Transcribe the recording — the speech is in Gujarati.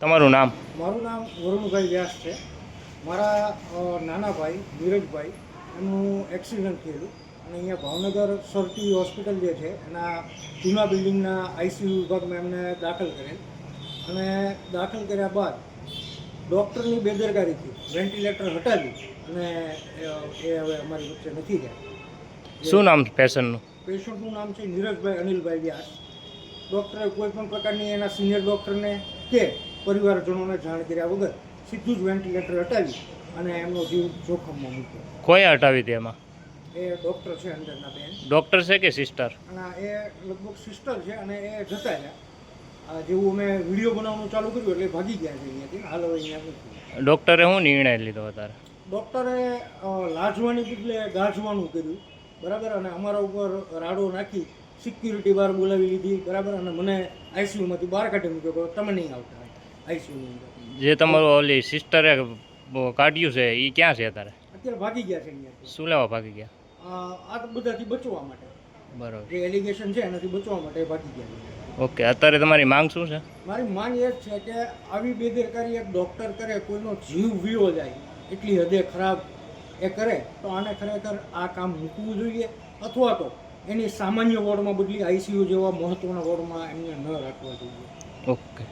તમારું નામ? મારું નામ વરુણભાઈ વ્યાસ છે. મારા નાના ભાઈ નીરજભાઈ એમનું એક્સિડન્ટ થયેલું અને અહીંયા ભાવનગર સરટી હોસ્પિટલ જે છે એના જૂના બિલ્ડિંગના આઈસીયુ વિભાગમાં એમને દાખલ કરેલ અને દાખલ કર્યા બાદ ડૉક્ટરની બેદરકારીથી વેન્ટિલેટર હટાવી અને એ હવે અમારી વચ્ચે નથી રહ્યા. શું નામ પેશન્ટનું? પેશન્ટનું નામ છે નીરજભાઈ અનિલભાઈ વ્યાસ. ડૉક્ટરે કોઈ પણ પ્રકારની એના સિનિયર ડૉક્ટરને કે પરિવારજનોને જાણ કર્યા વગર સીધું જ વેન્ટિલેટર હટાવી અને એમનો જીવ જોખમમાં મૂક્યો. કોઈ હટાવી હતી એમાં? એ ડૉક્ટર છે અંદરના બેન. ડૉક્ટર છે કે સિસ્ટર? અને એ લગભગ સિસ્ટર છે અને એ જતા રહ્યા. જેવું અમે વિડીયો બનાવવાનું ચાલુ કર્યું એટલે ભાગી ગયા છે અહીંયાથી. હાલ હવે અહીંયા નથી. ડૉક્ટરે શું નિર્ણય લીધો અત્યારે? ડૉક્ટરે લાજવાની બદલે ગાજવાનું કર્યું, બરાબર, અને અમારા ઉપર રાડો નાખી સિક્યુરિટી બહાર બોલાવી લીધી, બરાબર, અને મને આઈસીયુમાંથી બહાર કાઢી મૂક્યો કે તમે નહીં આવતા આઈસીયુની અંદર. જે તમારું ઓલી સિસ્ટરે કાઢ્યું છે એ ક્યાં છે અત્યારે? અત્યારે ભાગી ગયા છે અહીંયાથી. શું લેવા ભાગી ગયા? આ બધાથી બચવા માટે, બરાબર, જે એલિગેશન છે એનાથી બચવા માટે ભાગી ગયા છે. ઓકે. અત્યારે તમારી માંગ શું છે? મારી માંગ એ જ છે કે આવી બેદરકારી એક ડૉક્ટર કરે, કોઈનો જીવ વીયો જાય એટલી હદે ખરાબ એ કરે તો આને ખરેખર આ કામ મૂકવું જોઈએ અથવા તો એની સામાન્ય વોર્ડમાં બદલી આઈસીયુ જેવા મહત્ત્વના વોર્ડમાં એમને ન રાખવા જોઈએ. ઓકે.